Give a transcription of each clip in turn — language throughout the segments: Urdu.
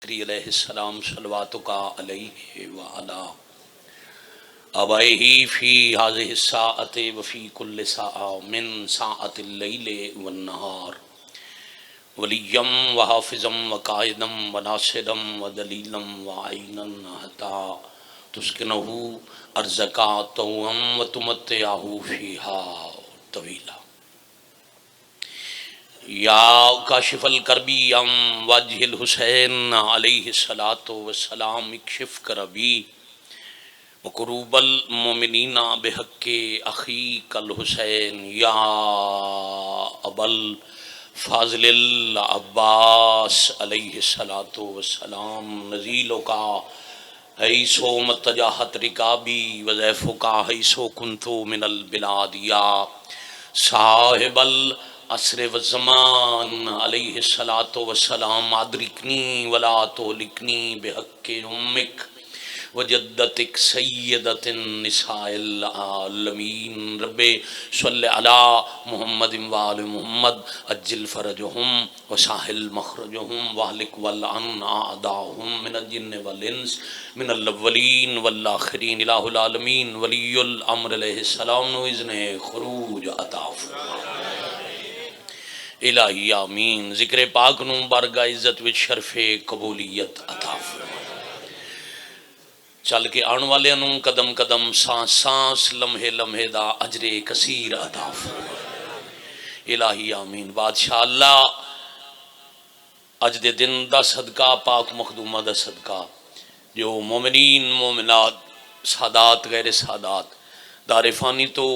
علیہ السلام صلواتک علیہ وعلا آبائہ فی هذه الساعة وفی کل ساعة من ساعة اللیل والنہار ولیا وحافظا وقائدا وناصرا ودلیلا وعینا حتی تسکنہ ارضک طوعا وتمتعہ فیہا طویلا یا کاشف الکربی ام وجہ الحسین علیہ الصلاۃ والسلام اکشف کربی وقروب المؤمنین بحق اخیک الحسین یا ابل فاضل العباس علیہ الصلاۃ والسلام نزیلک حیث متجہت رکابی وضیفک حیث کنت من البلاد یا صاحب العصر والزمان علیہ الصلاۃ والسلام ادرکنی ولا تہلکنی بحق امک وجدتک سیدۃ النساء العالمین رب صلی علی محمد وآل محمد عجل فرجہم وساہل مخرجہم واہلک والعن اعداءہم من الجن والانس من الاولین والآخرین الہ العالمین ولی الامر علیہ السلام نو اذن خروج عطا الہی آمین ذکر پاک نو بارگاہ عزت وچ شرف قبولیت عطا چل کے آن والے نو قدم قدم سانس سانس لمحے لمحے دا اجر کثیر عطا الہی آمین بادشاہ اللہ اج دے دن دا صدقہ پاک مخدومہ دا صدقہ جو مومنین مومنات سادات غیر سادات دار فانی تو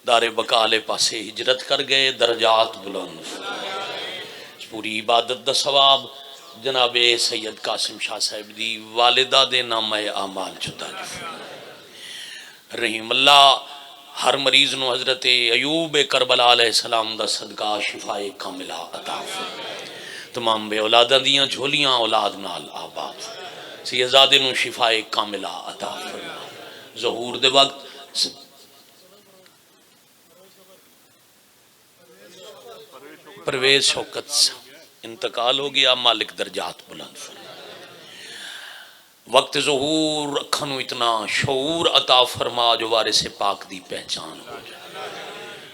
دار بقالے پاسے ہجرت کر گئے درجات بلند پوری عبادت دا ثواب جناب سید قاسم شاہ صاحب دی والدہ دے نامہ اعمال چدا رحیم اللہ ہر مریض نو حضرت ایوب کربلا علیہ السلام دا صدقہ شفاء کاملہ عطا تمام بے اولاداں دیاں جھولیاں اولاد نال آباد سیدزادے نو شفاء کاملہ عطا ظہور دے وقت پرویز شوکت انتقال ہو گیا مالک درجات بلند فرما وقت ظہور اکھنو اتنا شعور عطا فرما جو وارث پاک دی پہچان ہو جائے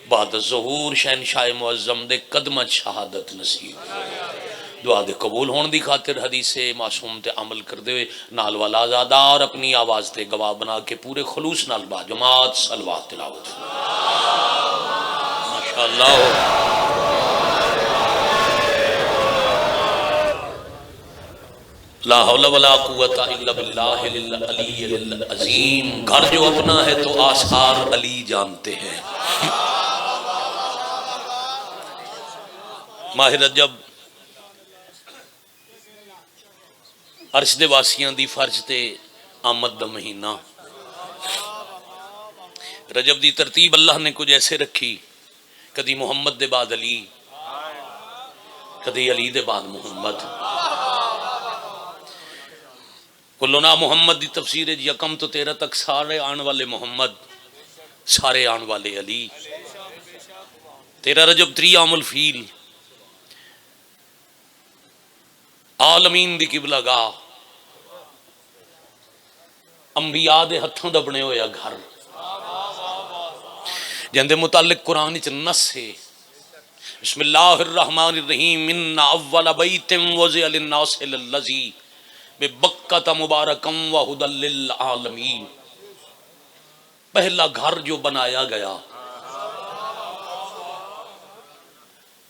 بعد ظہور شہنشاہ معظم دے قدمت شہادت نصیب دعا دے قبول ہون دی خاطر حدیث معصوم تے عمل کر دے نال والا آزادار اپنی آواز تے گواہ بنا کے پورے خلوص نال با جماعت صلوات تلاوت ماشاءاللہ لا حول ولا قوت الا باللہ العلی العظیم گھر جو اپنا ہے تو آثار علی جانتے ہیں ماہ رجب عرش دے واسیاں دی فرض تے آمد دا مہینہ رجب دی ترتیب اللہ نے کچھ ایسے رکھی کدی محمد دے بعد علی کدی علی دے بعد محمد کلنا محمد دی تفسیر ہے یکم تو 13 تک سارے آن والے محمد سارے آن والے علی 13 رجب 3 عام الفیل عالمین دی قبلہ گاہ انبیاء دے ہتھوں دا بنے ہویا گھر جندے متعلق قرآن وچ نص ہے بسم اللہ الرحمن الرحیم ان اول بیت وضع للناس للذی ببکۃ مبارکم وہدی للعالمین پہلا گھر جو بنایا گیا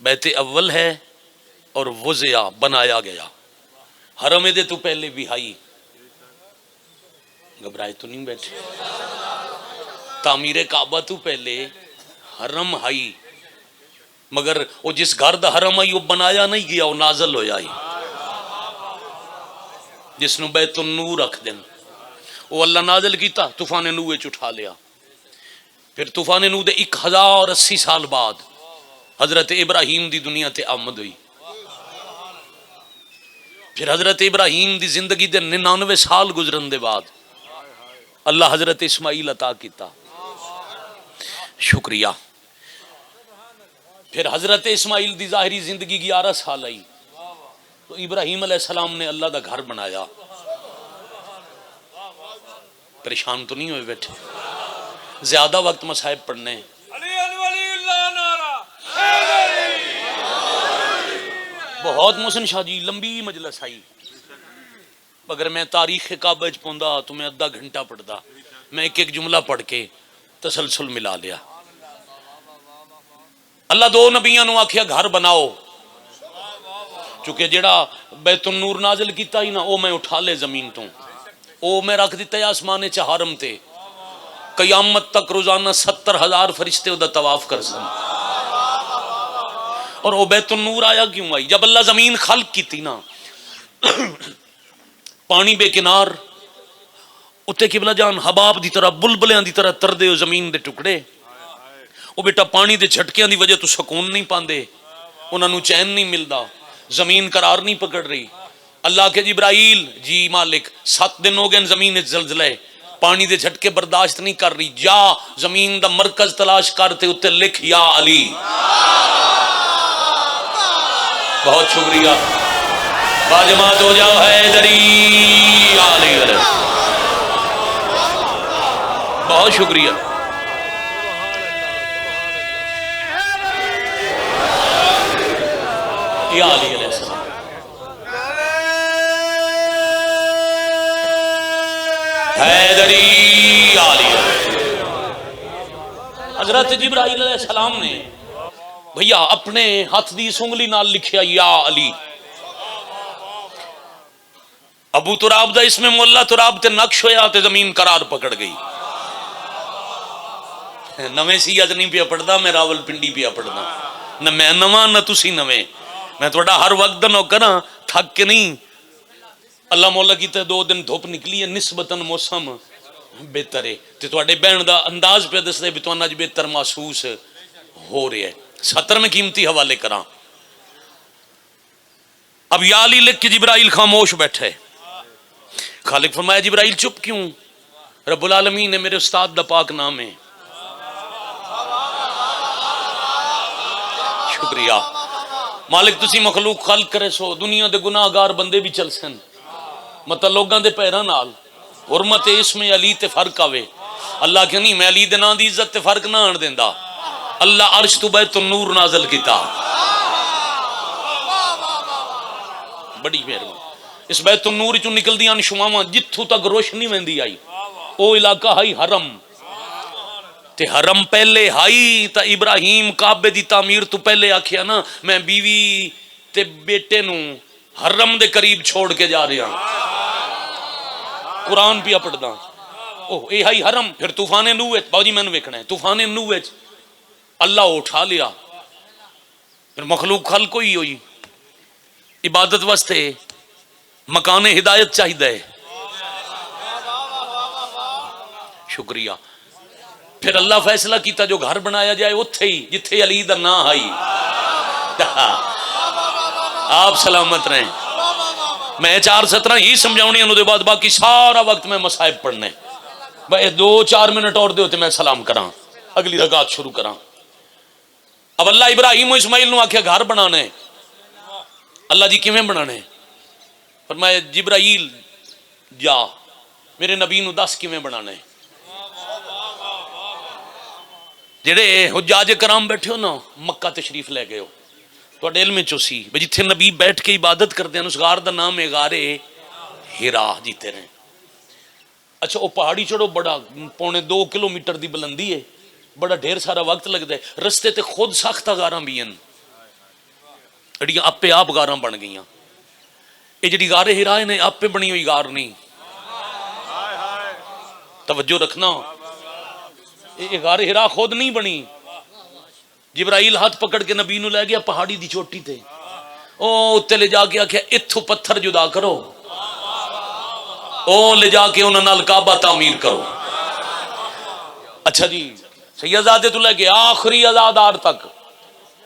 بیت اول ہے اور وضع بنایا گیا حرم دے تو پہلے بھی ہائی گھبرائے تو نہیں بیٹھے تعمیر کعبہ تو پہلے حرم ہائی مگر وہ جس گھر دا حرم آئی وہ بنایا نہیں گیا وہ نازل ہو جائی جس نو بیت النور رکھ دیں وہ اللہ نازل کیتا طوفان نوح وچ اٹھا لیا پھر طوفان نوح دے 1080 سال بعد حضرت ابراہیم دی دنیا تے آمد ہوئی پھر حضرت ابراہیم دی زندگی دے 99 سال گزرن دے بعد اللہ حضرت اسماعیل عطا کیتا شکریہ پھر حضرت اسماعیل دی ظاہری زندگی 11 سال آئی تو ابراہیم علیہ السلام نے اللہ دا گھر بنایا. پریشان تو نہیں ہوئے بیٹھے؟ زیادہ وقت مصائب پڑھنے. بہت محسن شاہ جی لمبی مجلس آئی. اگر میں تاریخ کعبہ وچ پوندا تو میں آدھا گھنٹہ پڑھدا. میں ایک ایک جملہ پڑھ کے تسلسل ملا لیا. اللہ دو نبیاں نو آکھیا گھر بناؤ، چونکہ جڑا بیت النور نازل کیتا ہی نا او میں اٹھا لے زمین تو، او میں رکھ دیتا ہے آسمان چ حرم تے. قیامت تک روزانہ 70,000 فرشتے او دا طواف کر سن. اور او بیت النور آیا کیوں آئی؟ جب اللہ زمین خلق کی تھی نا، پانی بے کنار اتے قبلہ جان حباب دی طرح بلبلیاں دی طرح تردے ہو زمین دے ٹکڑے. او بیٹا پانی دے جھٹکیاں دی وجہ تو سکون نہیں پاندے، انہاں نو چین نہیں ملدا، زمین قرار نہیں پکڑ رہی. اللہ کے جبرائیل جی مالک 7 دن ہو گئے زمین وچ زلزلے، پانی دے جھٹکے برداشت نہیں کر رہی. جا زمین دا مرکز تلاش کرتے اتے لکھ یا علی. بہت شکریہ. باجماعت ہو جاؤ حیدری علی علیہ. بہت شکریہ. یا علی علیہ السلام. حیدری علی. حضرت جبرائیل علیہ السلام نے بھیا اپنے ہاتھ دی سنگلی نال لکھیا یا علی. ابو تراب دا اسم مولا تراب تے نقش ہویا تے زمین قرار پکڑ گئی. نویں سیاد نہیں پیا پڑھدا، میں راول پنڈی پیا پڑھدا. نہ میں نواں نہ تسی نویں، میں تھوڑا ہر وقت نوکر ہاں، تھک کے نہیں. اللہ مولا کیتے 2 دن دھوپ نکلی ہے، نسبتاً موسم بہتر ہے تے تواڈے بہن دا انداز پہ دسدے بھی تواں اج بہتر محسوس ہو رہا ہے. 70 میں قیمتی حوالے کراں. اب یا علی لکھ کے جبرائیل خاموش بیٹھے. خالق فرمایا جبرائیل چپ کیوں؟ رب العالمین نے میرے استاد دا پاک نام ہے. شکریہ مالک. تسی مخلوق خلق کرے سو دنیا دے گناہ گار بندے بھی چل سن، مطلب لوگاں دے پیراں نال حرمت اسم علی تے فرق آوے. اللہ کہ نہیں میں علی دے نام دی عزت تے فرق نہ آن دیندا. اللہ عرش تو بیت النور نازل کیتا. بڑی مہربانی. اس بیت النور چوں نکلدیاں شماواں جتھوں تک روشنی ویندی آئی او علاقہ ہائی حرم تے حرم پہلے ہائی. تا ابراہیم کعبے دی تعمیر تو پہلے آکھیا نا میں بیوی تے بیٹے نو حرم دے قریب چھوڑ کے جا رہا. قرآن پیا پڑھدا. او اے ہائی حرم. پھر طوفان نوح باو جی مینوں ویکھنا ہے. طوفان نوح اللہ اٹھا لیا. پھر مخلوق خلق ہوئی ہوئی عبادت واسطے مکان ہدایت چاہیے. شکریہ. پھر اللہ فیصلہ کیتا جو گھر بنایا جائے اتھے ہی جتھے علی دا نام آئی. آپ سلامت رہیں. میں 4:17 ہی سمجھاؤنی انہوں دے بعد باقی سارا وقت میں مصائب پڑھنے. بھائی 2-4 منٹ اور دے ہوتے میں سلام کراں اگلی رکعت شروع کراں. اب اللہ ابراہیم و اسماعیل نو آکھیا گھر بنانے. اللہ جی کیویں بنانے؟ فرمایا جبرائیل جا میرے نبی نو دس کیویں بنانے. جڑے حجاج کرام بیٹھے ہو نا مکہ تشریف لے گئے ہو تواڈے علم وچ سی جتھے نبی بیٹھ کے عبادت کرتے ہیں اس غار دا نام ہے غار ہرا جیتے رہے. اچھا وہ پہاڑی چڑھو بڑا 2.25 کلومیٹر دی بلندی ہے، بڑا ڈھیر سارا وقت لگتا ہے. رستے تے خود ساختہ غاراں بھی ہیں اڑیاں آپے آپ غاراں بن گئیاں. یہ جڑی غار ہرا ہے آپے بنی ہوئی غار نہیں. توجہ رکھنا یہ غار ہرا خود نہیں بنی. جبرائیل ہاتھ پکڑ کے نبی نو لے گیا پہاڑی دی چوٹی تے او اتنے لے جا کے آخیا اتھوں پتھر جدا کرو او لے جا کے انہاں نال کعبہ تعمیر کرو. اچھا جی سیدزادے تو لے کے آخری ازادار تک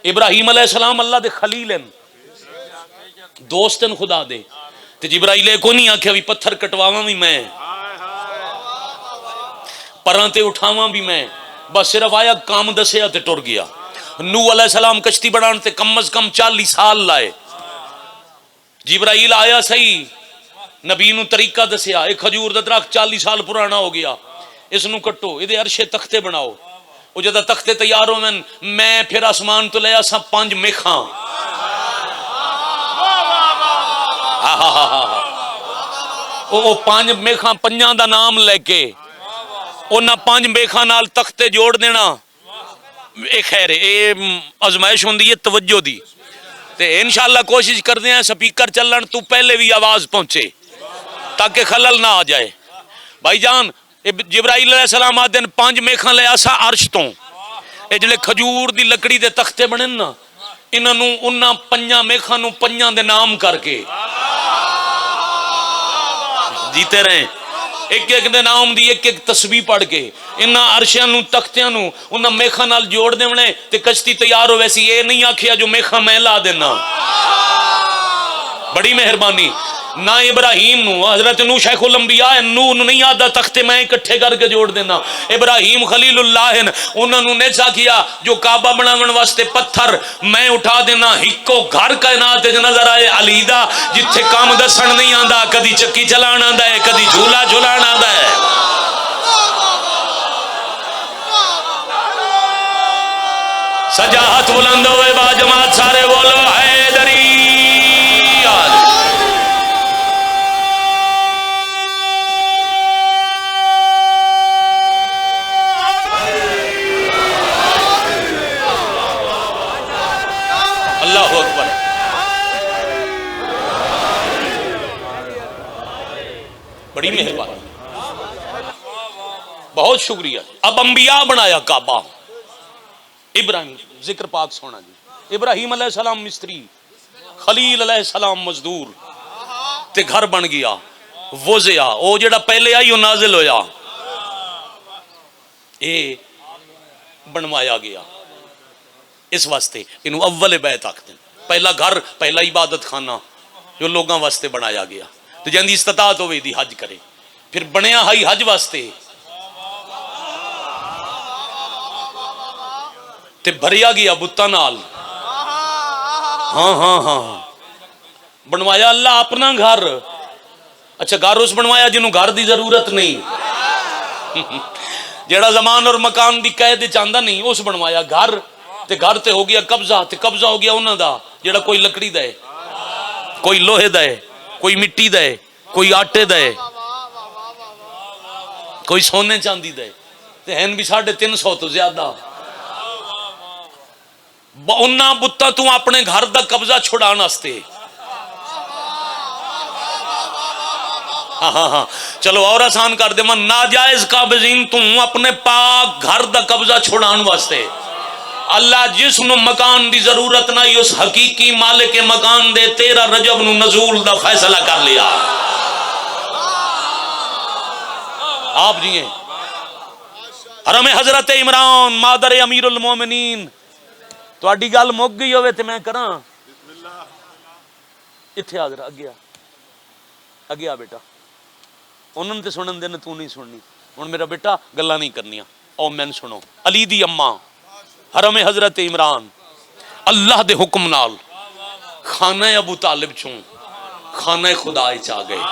ابراہیم علیہ السلام اللہ دے خلیل ہیں دوستن خدا دے. تے جبرائیل کو نہیں آکھیا بھی پتھر کٹواواں بھی میں پراں تے اٹھاواں بھی میں، بس صرف آیا کام دسیا تے ٹر گیا. نوح علیہ السلام کشتی بنان تے کم از کم 40 سال لائے. جبرائیل آیا صحیح، نبی نو طریقہ دسیا، ایک کھجور دا درخت 40 سال پرانا ہو گیا، اس نو کٹو، یہ عرشے تختے بناؤ۔ وہ جدہ تختے تیار ہو میں پھر آسمان تو لیا سا 5 میخاں، وہ 5 میخاں، 5 دا نام لے کے انہاں 5 میخاں نال تختے جوڑ دینا۔ اے خیر اے ازمائش ہوندی ہے توجہ دی، تے انشاءاللہ کوشش کر دیں سپیکر چلن تو پہلے بھی آواز پہنچے تاکہ خلل نہ آ جائے۔ بھائی جان جبرائیل علیہ السلام آدھے 5 میخاں لے آسا عرش تو، اے جلے کھجور دی لکڑی دے تختے بنے نا، انہاں 5 میخاں نو 5 دے نام کر کے جیتے رہیں، ایک ایک دے نام دی ایک ایک تسبیح پڑھ کے انہاں عرشیاں نو تختیاں نو انہاں میخاں نال جوڑ دیونے تے کشتی تیار ہو۔ ویسی یہ نہیں آکھیا جو میخاں میں لا دینا، بڑی مہربانی۔ نہ ابراہیم نو حضرت نو شیخ الانبیاء نو نہیں آدھا تختے میں اکٹھے کر کے جوڑ دینا، ابراہیم خلیل اللہ ہیں انہوں نے نیچا کیا جو کعبہ بناون واسطے پتھر میں اٹھا دینا، ہکو گھر کائنات نظر آئے علیدہ جتھے کام دسن نہیں آندا، کدی چکی چلان آندا ہے، کدی جھولا جھولان آندا ہے۔ سجا ہاتھ بلند ہوئے با جماعت سارے بولو حیدری آج۔ اللہ اکبر، بڑی مہربانی، بہت شکریہ۔ اب انبیاء بنایا کعبہ، ابراہیم ذکر پاک سونا جی، ابراہیم علیہ السلام مستری، خلیل علیہ السلام مزدور، تے گھر بن گیا، وزیا او جڑا پہلے آئی وہ نازل ہویا، اے بنوایا گیا۔ اس واسطے انہوں اول بیت آکھتے ہیں، پہلا گھر، پہلا عبادت خانہ جو لوگاں واسطے بنایا گیا، تو جن دی استطاعت ہوئی دی حج کرے، پھر بنیا ہائی حج واسطے، تے بھریا گیا بتاں نال، ہاں بنوایا اللہ اپنا گھر۔ اچھا گھر اس بنوایا جنہوں گھر دی ضرورت نہیں، جیڑا زمان اور مکان دی قید چاندہ نہیں، اس بنوایا گھر، تے گھر تے ہو گیا قبضہ، تے قبضہ ہو گیا انہاں دا جیڑا کوئی لکڑی دے، کوئی لوہے دے، کوئی مٹی دے، کوئی آٹے دے، کوئی سونے چاندی دے، تے ہن بھی 350 تو زیادہ۔ انہاں بتاں تو اپنے گھر دا قبضہ چھڑان واسطے، ہاں چلو اور آسان کر دے، من ناجائز قابضین تو اپنے پاک گھر دا قبضہ چھڑان واسطے۔ اللہ جس نو مکان دی ضرورت نہیں اس حقیقی مالک مکان دے 13 رجب نو نزول دا فیصلہ کر لیا۔ آپ جی ہیں حرم حضرت عمران مادر امیر المومنین، تو اڈی گل مک گئی ہوئے تے میں کراں اتھے حاضر اگیا بیٹا، انہوں نے سنن دینا تو نہیں سننی، ہن میرا بیٹا گلاں نہیں کرنیاں، او میں سنو۔ علی دی اماں حرم حضرت عمران اللہ دے حکم نال خانہ ابو طالب چوں خانہ خدا چاہ گئے،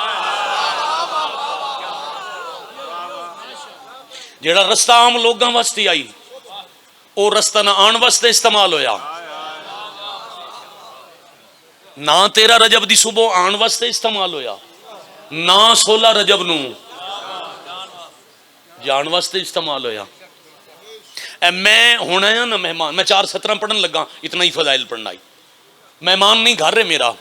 جیڑا رستہ عام لوگاں واسطے آئی او رستہ نہ آن واسطے استعمال ہویا، نہ 13 رجب دی صبح آن واسطے استعمال ہویا، نہ 16 رجب نو جان واسطے استعمال ہویا۔ میں ہونا ہے نا مہمان، میں 4:17 پڑھن لگا، اتنا ہی فضائل پڑھنا ہی، مہمان نہیں گھر ہے میرا،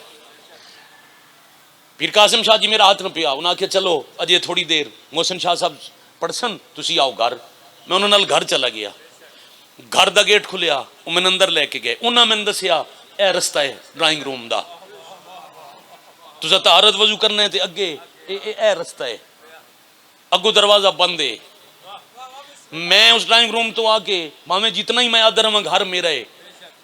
پیر قاسم شاہ جی میرا ہاتھ نہ پیا، انہاں کہ چلو اجے تھوڑی دیر محسن شاہ صاحب پڑھسن تسی آؤ گھر، میں انہوں نال گھر چلا گیا، گھر دا گیٹ کھلیا، وہ میں اندر لے کے گئے، انہاں میں دسیا اے رستہ ہے ڈرائنگ روم دا، تسا طہارت وضو کرنا ہے تے اگے اے رستہ ہے، اگو دروازہ بند ہے۔ میں اس ڈرائنگ روم تو آ کے ماں جتنا ہی میں آدر ہوں گھر میرا ہے،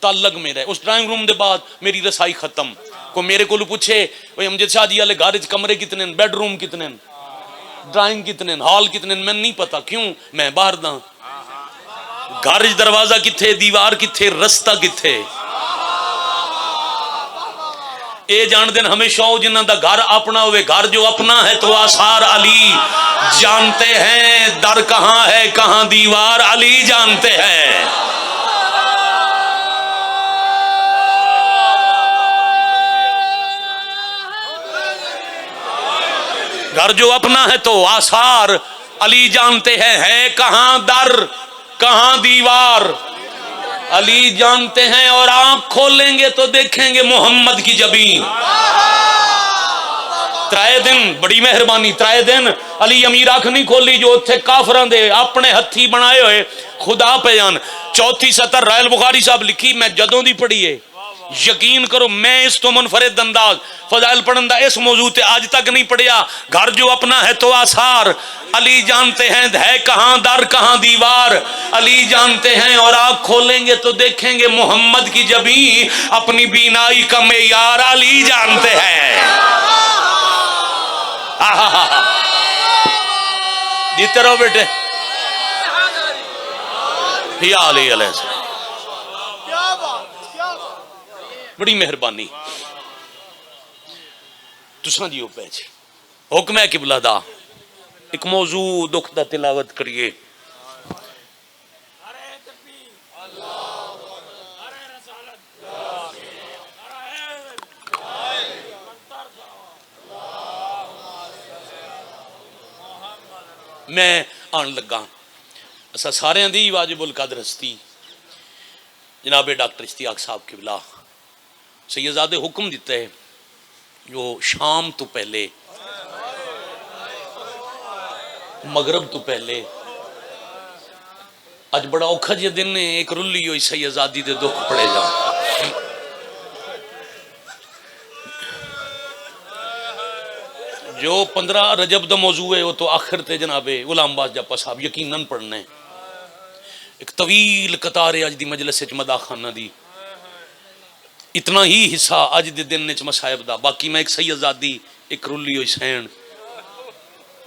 تعلق میرا ہے، اس ڈرائنگ روم دے بعد میری رسائی ختم۔ کوئی میرے کو پوچھے امجد شاہ جی والے گھر کمرے کتنے، بیڈ روم کتنے، ڈرائنگ کتنے، ہال کتنے، میں نہیں پتا، کیوں میں باہر دا، گھر دروازہ کتھے، دیوار کتھے، رستہ کتھے۔ اے جان دن ہمیشہ ہو جنہاں دا گھر اپنا ہوئے، گھر جو اپنا ہے تو آثار علی جانتے ہیں، در کہاں ہے کہاں دیوار علی جانتے ہیں۔ گھر جو اپنا ہے تو آثار علی جانتے ہیں، ہے کہاں در کہاں دیوار علی جانتے ہیں، اور آنکھ کھولیں گے تو دیکھیں گے محمد کی جبین۔ ترائے دن بڑی مہربانی، ترائے دن علی امیر آنکھ نہیں کھولی جو اتھے کافران دے اپنے ہتھی بنائے ہوئے خدا پہ جان۔ چوتھی سطر رائل بخاری صاحب لکھی، میں جدوں دی پڑھی ہے، یقین کرو میں اس تو منفرد انداز فضائل پڑھندہ اس موضوع تے آج تک نہیں پڑھیا۔ گھر جو اپنا ہے تو آثار علی جانتے ہیں، ہے کہاں در کہاں دیوار علی جانتے ہیں، اور آنکھ کھولیں گے تو دیکھیں گے محمد کی جبین، اپنی بینائی کا معیار علی جانتے ہیں۔ جیتے رہو بیٹے، یا علی علیہ السلام، بڑی مہربانی تساں جیو پہ جی۔ حکم ہے قبلہ دا ایک موضوع دکھ دا تلاوت کریے۔ میں آن لگا اسا سارے دی واجب القدر ہستی جناب ڈاکٹر اشتیاق صاحب قبلہ سیدزادے حکم دیتا ہے جو شام تو پہلے مغرب تو پہلے اج بڑا اوکھا جی دن نے ایک رلی ہوئی سیدزادی دے دکھ پڑے جا۔ جو 15 رجب دا موضوع ہے وہ تو آخر تے جناب غلام باز جاپا صاحب یقیناً پڑھنے ایک طویل قطار اج دی مجلس وچ مداح خانہ دی اتنا ہی حصہ اج دے دن وچ مصائب دا، باقی میں ایک سیدزادی ایک رلی ہوئی سین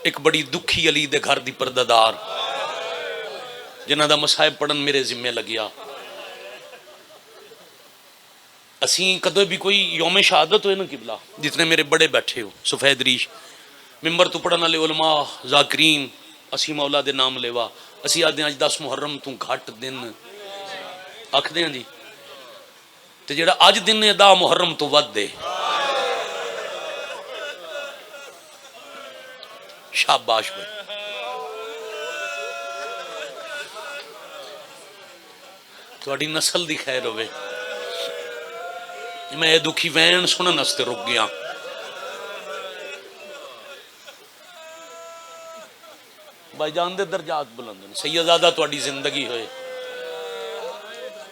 ایک بڑی دکھی علی دے گھر دی پردادار جنہ دا مصائب پڑھن میرے ذمہ لگیا۔ اسیں کدے بھی کوئی یوم شہادت ہوئے نا قبلہ جتنے میرے بڑے بیٹھے ہو سفید ریش ممبر تو پڑھن والے علماء ذاکرین اسی مولا دے نام لیوا اسی آدھے آج 10 محرم تو گھٹ دن آکھ دیں جی تے جڑا آج دن ہے 10 محرم تو ود دے شاباش بھائی۔ تھوڑی نسل دی خیر ہوئے، میں دکھی وین سنن ہستے رک گیا۔ بھائی جان دے درجات بلند سیدزادہ تھوڑی زندگی ہوئے،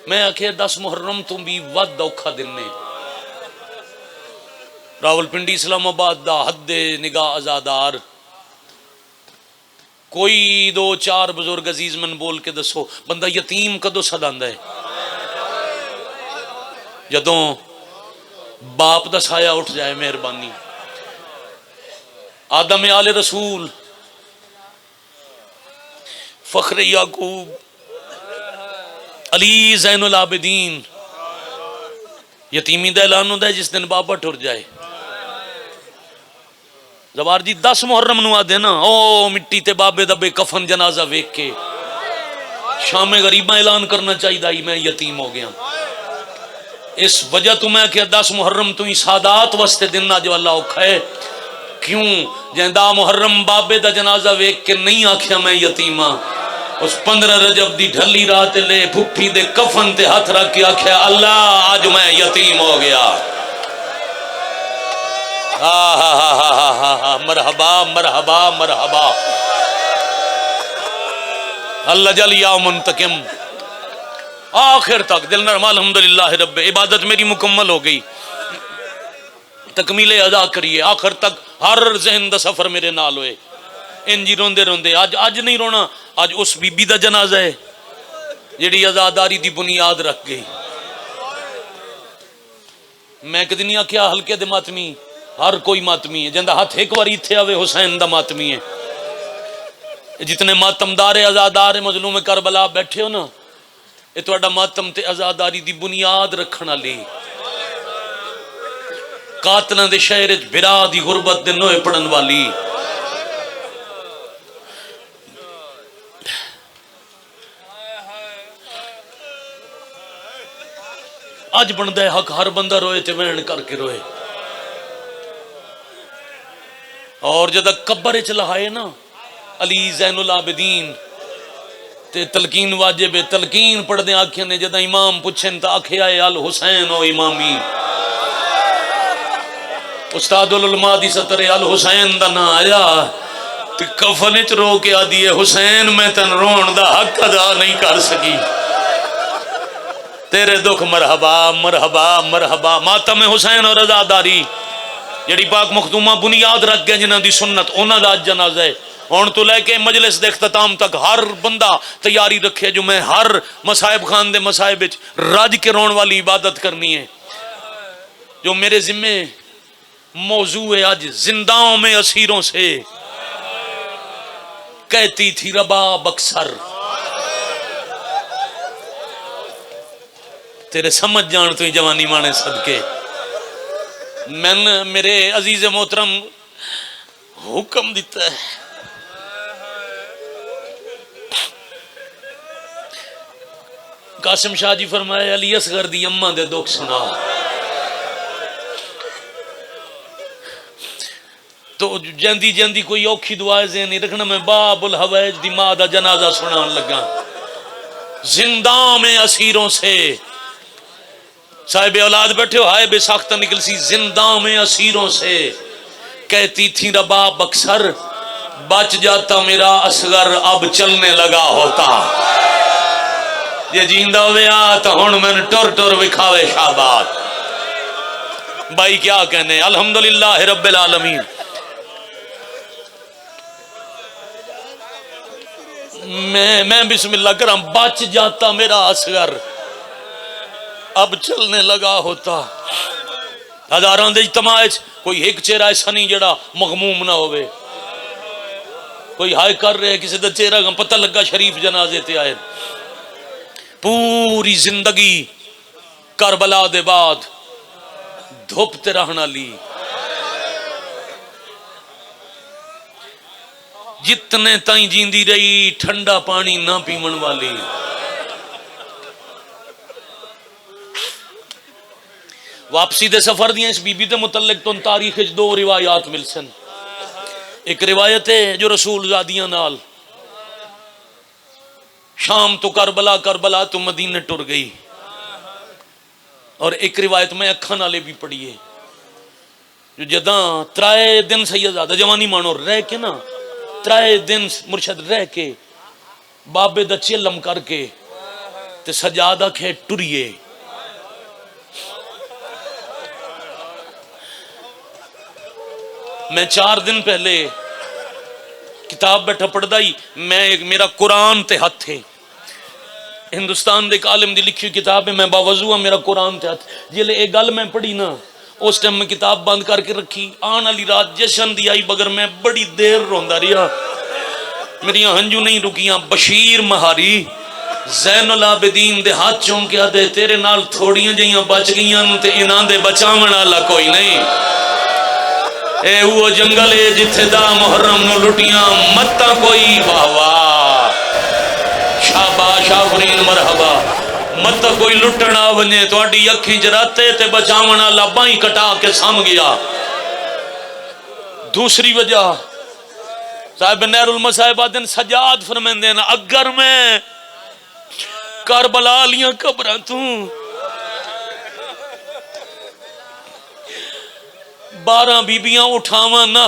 میں آکھے 10 محرم تو بھی ود اوکھا دن نے راول پنڈی اسلام آباد دا حد نگاہ ازادار کوئی 2-4 بزرگ عزیز من بول کے دسو بندہ یتیم کدو صداندہ ہے؟ جدوں باپ دا سایہ اٹھ جائے مہربانی۔ آدم آل رسول فخر یعقوب علی زین العابدین یتیمی دا اعلان ہوتا ہے جس دن بابا ٹر جائے۔ زوار جی 10 محرم نو آدھے نا او مٹی تے بابے دا بے کفن جنازہ ویک کے شام غریبہ اعلان کرنا چاہیے دائی میں یتیم ہو گیا۔ اس وجہ تو میں کہ 10 محرم تو ہی سادات وستے دن نہ جو اللہ اوکھا ہے کیوں جہندہ محرم بابے دا جنازہ ویک کے نہیں آکھیا میں یتیمہ اس 15 رجب دی ڈھلی رات لے پھپھی دے کفن تے ہاتھ رکھ کے آکھیا اللہ آج میں یتیم ہو گیا۔ مرحبا مرحبا مرحبا اللہ جل یا منتقم۔ آخر تک دل نرم الحمدللہ رب عبادت میری مکمل ہو گئی، تکمیل ادا کریے آخر تک ہر ذہن دا سفر میرے نال ہوئے انجی روندے روندے آج نہیں رونا، آج اس بی بی دا جنازہ ہے جیڑی ازاداری دی بنیاد رکھ گئی۔ میں کدی نہیں آکھیا ہلکے دے ماتمی ہر کوئی ماتمی ہے جندہ ہاتھ ایک واری تھے آوے حسین دا ماتمی ہے۔ جتنے ماتمدار ازادار مظلوم کربلا بیٹھے ہو نا یہ توڑا ماتم تے ازاداری دی بنیاد رکھنا لی قاتلاں دے شہر وچ بھرا دی غربت دے نوئے پڑھن والی اج بندا ہے حق ہر بندہ روئے تے وین کر کے روئے. اور جدہ قبر وچ لہائے نا علی زین العابدین تے تلقین واجب تلقین پڑھ دیں آکھیں نے جدہ امام پوچھیں تا آکھے آئے الحسین و امامی استاد العلماء دی سطر الحسین دا نا آیا تے کفن وچ رو کے آدھی ہے حسین میں تن رون دا حق ادا نہیں کر سکی تیرے دکھ مرحبا مرحبا مرحبا. ماتم حسین اور رضاداری جڑی پاک مختومہ بنیاد رکھ گئے جنہاں دی سنت انہاں دا جنازہ ہے. ہن تو لے کے مجلس دے اختتام تک ہر بندہ تیاری رکھے جو میں ہر مصائب خان دے مصائب وچ رج کے رون والی عبادت کرنی ہے. جو میرے ذمے موضوع ہے آج زنداؤں میں اسیروں سے کہتی تھی رباب اکثر. تیرے سمجھ جان تو ہی جوانی مانے صدقے میں میرے عزیز محترم حکم دیتا ہے قاسم شاہ جی فرمایا علی اصغر دی اماں دے دکھ سنا تو جندی جندی کوئی اوکھی دعائے ذہنی رکھنا میں باب الحویج دی ماں دا جنازہ سنان لگا. زندہ میں اسیروں سے صاحب اولاد بیٹھے ہو ہائے بے ساختہ نکل سی زندہ میں اسیروں سے کہتی تھی رباب اکثر بچ جاتا میرا اصغر اب چلنے لگا ہوتا. یہ جیندہ ہویا تو ہن میں نے ٹر ٹر وکھاوے شہباد. بھائی کیا کہنے الحمدللہ رب العالمین. میں بسم اللہ کرم بچ جاتا میرا اصغر اب چلنے لگا ہوتا. ہزاراں دے اجتماع کوئی ایک چہرہ ایسا نہیں جڑا مغموم نہ ہوئے. کوئی ہائے کر رہے کسی دا چہرہ کا پتہ لگا شریف جنازے تے آئے. پوری زندگی کربلا دے بعد دھوپتے رہنا لی. جتنے تائیں جیندی رہی ٹھنڈا پانی نہ پیمن والی. واپسی دے سفر دیاں اس بی بی دے متعلق تو تاریخ وچ دو روایات مل سن. ایک روایت ہے جو رسول زادیاں نال شام تو کربلا کربلا تو مدینے ٹر گئی. اور ایک روایت میں اکھاں نالے بھی پڑھی ہے جو جداں ترائے دن سیدزادہ جوانی مانو رہ کے نا ترائے دن مرشد رہ کے بابے دا چلم کر کے تے سجادہ کھے ٹریے. میں 4 دن پہلے کتاب بیٹھا پڑھدا ہی میں ایک میرا قرآن تے ہاتھ تھے ہندوستان دے ایک عالم دی لکھی کتاب ہے میں باوضو میرا قرآن تے ہاتھ جلے ایک گل میں پڑھی نا اس ٹائم میں کتاب بند کر کے رکھی. آن والی رات جشن دی آئی بگر میں بڑی دیر روندا رہیا میری ہنجو نہیں رکیاں. بشیر مہاری زین العابدین دے ہاتھ چونکیا دے تیرے نال تھوڑیاں جیاں بچ گئیاں تے انہاں دے بچاون والا کوئی نہیں. اے وہ جنگل ہے جتھے دا محرم نو لٹیاں متا کوئی واہ واہ شاباش آفرین مرحبا متا کوئی لٹنا ونجے تواڈی اکھیں جراتے تے بچاون والا بائیں کٹا کے سام گیا. دوسری وجہ صاحب نیر المصائب آدن سجاد فرمیندے نا اگر میں کربلا لیاں قبراں تو 12 بیبیاں اٹھاواں نہ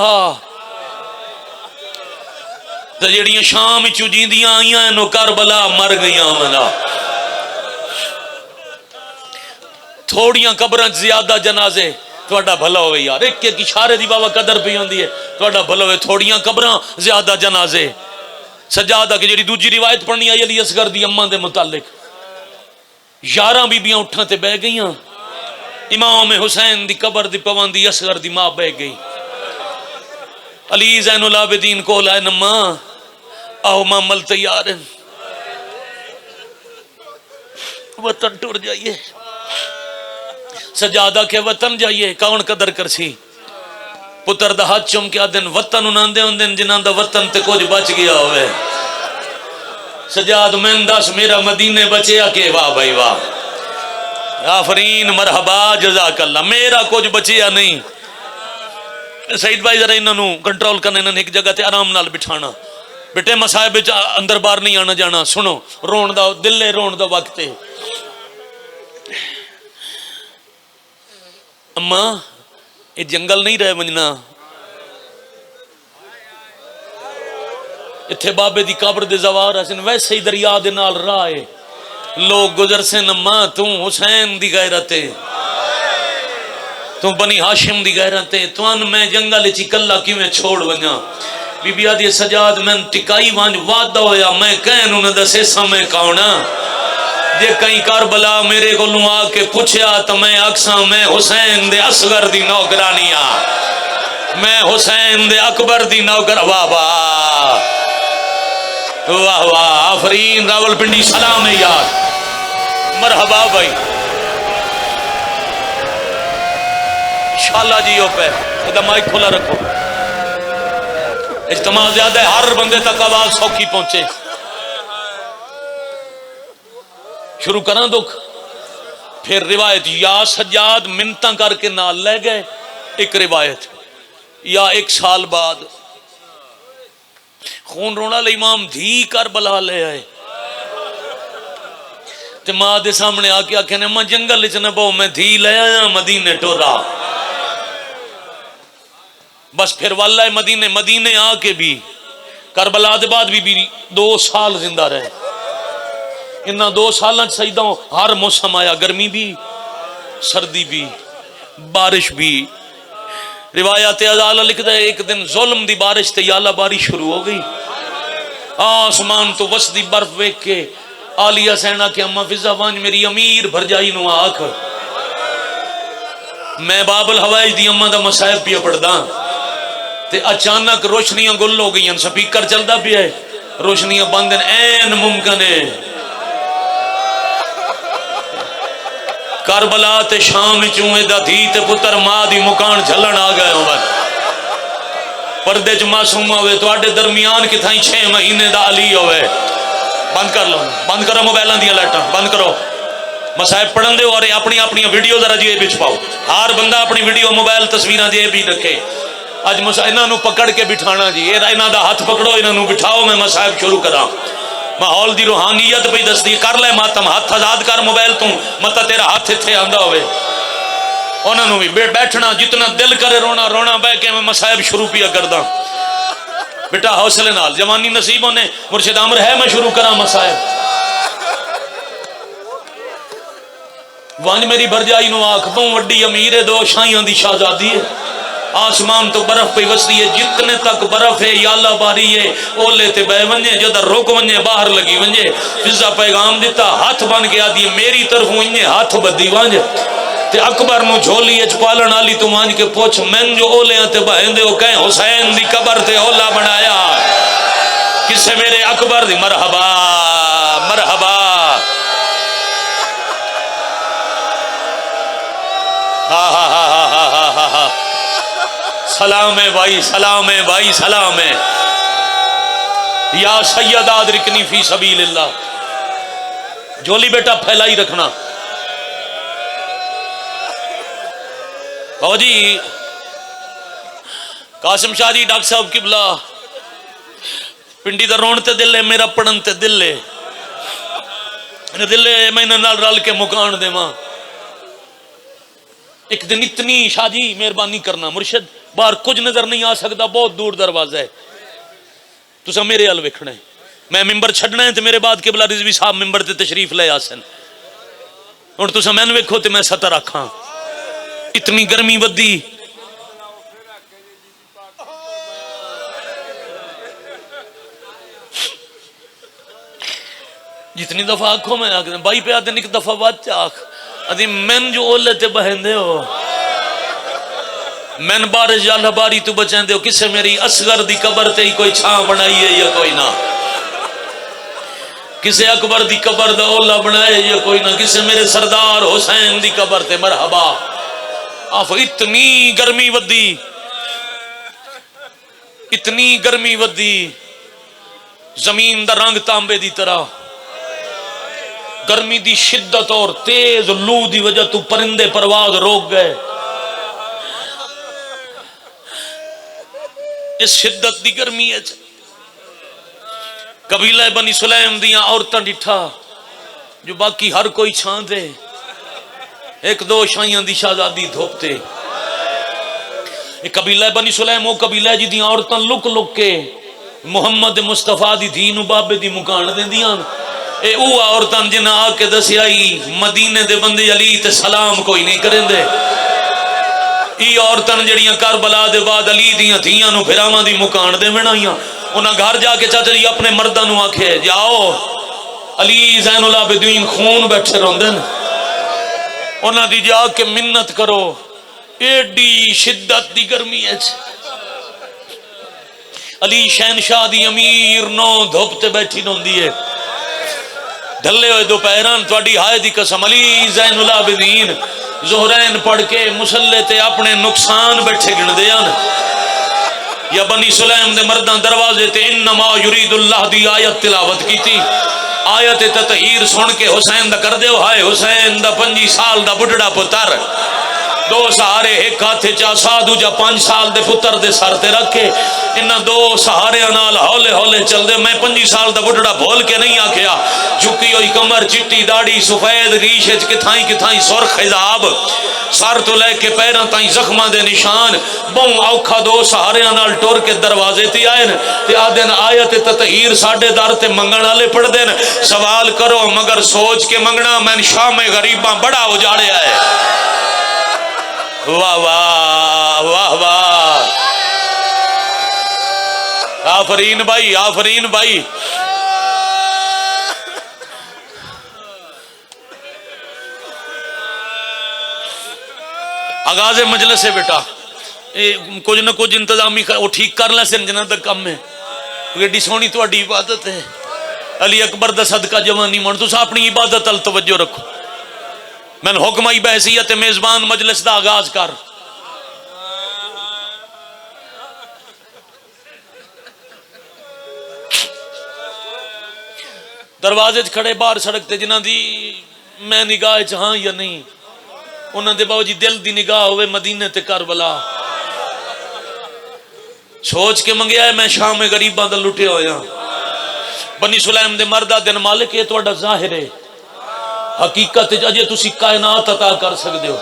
تے جڑیاں شام وچوں جیندیاں آئیاں نو کربلا مر گئیاں منا. تھوڑیاں قبراں زیادہ جنازے تہاڈا بھلا ہوئے یار. ایک ایک اشارے دی بابا قدر پئی ہوندی ہے تہاڈا بھلا ہوئے. تھوڑیاں قبراں زیادہ جنازے. سجادہ کی جڑی دوجی روایت پڑھنی آئی علی اصغر دی اماں دے متعلق 11 بیبیاں اٹھاں تے بہ گئیاں. امام حسین دی قبر دی پواندی اصغر دی ماں بہ گئی. علی زین العابدین کو لائے نما آؤ مامل تیار ہیں وطن ٹر جائیے. سجادہ کے وطن جائیے کون قدر کرسی پتر دا ہاتھ چوم کے آدن وطن انہاں دے ہوندن جنہاں دا وطن تے کچھ بچ گیا ہوئے سجاد میں دس میرا مدینے بچیا کہ واہ بھائی واہ آفرین مرحبا جزاک اللہ میرا کچھ بچیا نہیں سعید بھائی ذرا انہوں کنٹرول کرنے انہوں ایک جگہ تے آرام نال بٹھانا بیٹے مسائب اندر باہر نہیں آنا جانا سنو رون دا دلے رون دا وقت ہے اماں یہ جنگل نہیں رہے مننا اتھے بابے دی قبر دے زوار حسن ویسے ہی دریا دے نال رائے لوگ گزر سے نماں تو حسین دی غیرت ہے تو بنی ہاشم دی غیرت ہے تو ان میں جنگل چی کلا کی میں چھوڑ ونیا بی بی آدھی سجاد میں ٹکائی وانج وعدہ ہویا میں کہن انہیں دسے سمیں کاؤنا جے کہیں کربلا میرے کو لوں آ کے پوچھیا تو میں اکساں میں حسین دے اصغر دی نوکرانیاں میں حسین دے اکبر دی نوکر واہ واہ واہ واہ آفرین راول پنڈی سلام ہے یار مرحبا بھائی انشاءاللہ جی ہو پہ ادھا مائک کھولا رکھو اجتماع زیادہ ہے ہر بندے تک آواز سوکھی پہنچے شروع کرنا دکھ پھر روایت یا سجاد منتاں کر کے نال لے گئے ایک روایت یا ایک سال بعد خون رونا لے امام دھی کربلا لے آئے تے ماں دے سامنے آ کے آکھے نے ماں جنگل اچ نہ بہو میں دھی لے آیا مدینے ٹورا بس پھر واللہ مدینے آ کے بھی کربلا دے بعد بھی 2 سال زندہ رہے انہاں 2 سالاں سیدوں ہر موسم آیا گرمی بھی سردی بھی بارش بھی روایات ازالہ لکھتا ہے ایک دن ظلم دی بارش تے یالہ بارش شروع ہو گئی آسمان تو وسدی برف ویک کے آلیہ سینہ کے اماں فضا وانج میری امیر بھر جائی نو آکھ میں باب الحوائج دی اماں دا مسائب پیا پڑھدا تے اچانک روشنیاں گل ہو گئی سپیکر چلدا پیا ہے روشنیاں بندن این ممکن ہے کربلا تے شام چوئے دا دھی تے پتر ماں دی مکان جھلن آ گئے ہوں پردے چ معصوم ہوئے تو آڈے درمیان کی تھائیں 6 مہینے دا علی ہوئے بند کر لو بند کرو موبائلان دیا لائٹاں بند کرو مسائب پڑھن دے اور اپنی ویڈیو ذرا جی بچ پاؤ ہر بندہ اپنی ویڈیو موبائل تصویران جی بھی رکھے اج انہاں نو پکڑ کے بٹھانا جی انہاں دا ہاتھ پکڑو انہاں نو بٹھاؤ میں مسائب شروع کراں ماحول دی روحانیت پہ دستی کر لے ماتم ہاتھ آزاد کر موبائل تو متا تیرا ہاتھ اتھے آندا ہوئے انہاں نو بھی بیٹھنا جتنا دل کرے رونا رونا بے کے میں مسائب شروع پیا کرداں بیٹا حوصلے نال جوانی نصیب ہونے مرشد عمر ہے میں شروع کراں مسائب وانج میری بھرجائی نو آنکھ تو وڈی امیر 2 شاہیاں دی شہزادی ہے آسمان تو برف پہ وستی ہے جتنے تک برف ہے یا اللہ باری ہے اولے تے بے ونجے جدہ روک ونجے باہر لگی ونجے فضا پیغام دیتا ہاتھ بن کے آدھی میری طرف انہیں ہاتھ بدی وانج تے اکبر نو جھولی اچ پالن آلی تو وانج کے پوچھ من جو اولے آتے بہن دے ہو کہیں حسین دی قبر تے اولا بنایا کسے میرے اکبر دی مرحبا مرحبا ہاں ہاں ہاں ہاں ہاں ہاں ہاں سلام ہے بھائی سلام ہے بھائی سلام ہے یا سید ادرکنی فی سبیل اللہ جھولی بیٹا پھیلائی رکھنا بابا جی قاسم شاہ جی ڈاکٹر صاحب قبلہ پنڈی دا رون تے دل ہے میرا پڑھن تے دل ہے دل ہے میں نال رل کے مکان دے ماں ایک دن اتنی شاہ جی مہربانی کرنا مرشد باہر کچھ نظر نہیں آ سکتا بہت دور دروازہ ہے تو سا میرے حل وکھنا ہے میں ممبر چھڑنا ہے تو میرے بعد قبلہ رضوی صاحب ممبر تے تشریف لے آسن اور تو سا میں وکھو تے میں ستر آکھاں اتنی گرمی ودی جتنی دفعہ آنکھوں میں آکھنا بائی پہ آدھے ایک دفعہ بات آکھ ادھی من جو اولے تے بہن دے ہو من بارش یا لباری تو بچیں دے ہو کسے میری اصغر دی قبر تے ہی کوئی چھاں بنائی ہے یا کوئی نہ کسے اکبر دی قبر دا اولا بنائے یا کوئی نہ کسے میرے سردار حسین دی قبر تے مرحبا. آف اتنی گرمی ودی، اتنی گرمی ودی، زمین دا رنگ تانبے دی طرح، گرمی دی شدت اور تیز لو دی وجہ تو پرندے پرواز روک گئے. اس شدت دی گرمی ہے قبیلہ بنی سلیم دیاں عورتاں ڈٹھا جو باقی ہر کوئی چھان دے، ایک دو شائیاں دی شہزادی دھوپتے. قبیلہ بنی سلیم وہ قبیلہ جی دیاں عورتاں لک لک کے محمد مصطفیٰ دی دین بابے دی مکان دیں دیاں. اے او عورتاں جنہاں آ کے دسی آئی مدینے دے بندے علی تے سلام کوئی نہیں کریں دے. ای عورتاں جڑیاں کربلا دے بعد علی دیاں دھیاں نو پھراواں دی مکان دے بنائیاں. انہاں گھر جا کے چاچا جی اپنے مرداں نو آکھے جاؤ علی زین العابدین خون بیٹھے روندن، انہاں دی جا کے منت کرو. ایڈی شدت دی گرمی ہے علی شہنشاہ دی امیر نو دھوپتے بیٹھی روندی ہے. ڈھلے ہوئے دوپہران تواڈی ہائے دی قسم علی زین العابدین ظہرین پڑھ کے مسلح تے اپنے نقصان بیٹھے گن دیاں. یا بنی سلیم دے مردان دروازے تے انما یرید اللہ دی آیت تلاوت کی تھی. آیت تطہیر سن کے حسین دا کر دیو ہائے حسین دا 25 سال دا بڑھڑا پتر، دو سہارے ایک ہاتھے چا سادو جا 5 سال دے پتر دے سر تے رکھے انہاں دو سہارے نال ہولے ہولے چل دے. میں 25 سال دا بڑھڑا بھول کے نہیں آکھیا، جھکی ہوئی کمر، چٹی داڑھی، سفید ریش وچ کتھائیں کتھائیں سرخ حجاب، سر تو لے کے پیراں تائیں زخماں دے نشان. بہوں اوکھا دو سہاریاں نال ٹور کے دروازے تے آئے تے آدن آیت تطہیر ساڈے در تے منگن والے پڑھ دین. سوال کرو مگر سوچ کے منگنا، میں شام غریباں بڑا اجاڑیا ہے. واہ واہ واہ واہ، آفرین بھائی آفرین بھائی. آغاز مجلس ہے بیٹا، کچھ نہ کچھ انتظامی وہ ٹھیک کر لیں سن جنہ تک کم ہے. ایڈی سونی تہاڈی عبادت ہے. علی اکبر دا صدقہ جوانی من تساں اپنی عبادت ال توجہ رکھو. میں حکم آئی بحیثیت میزبان مجلس دا آغاز کر. دروازے کھڑے باہر سڑک تے جنہ دی میں نگاہ چاہاں یا نہیں، انہاں دے باوجی دل دی نگاہ ہوئے مدینے تے کربلا. سوچ کے منگیا ہے میں شام غریباں دا لٹے ہویا. بنی سلیم دے مردہ دن مالک یہ تواڈا ظاہر ہے، حقیقت اجے تسی کائنات عطا کر سکدے ہو،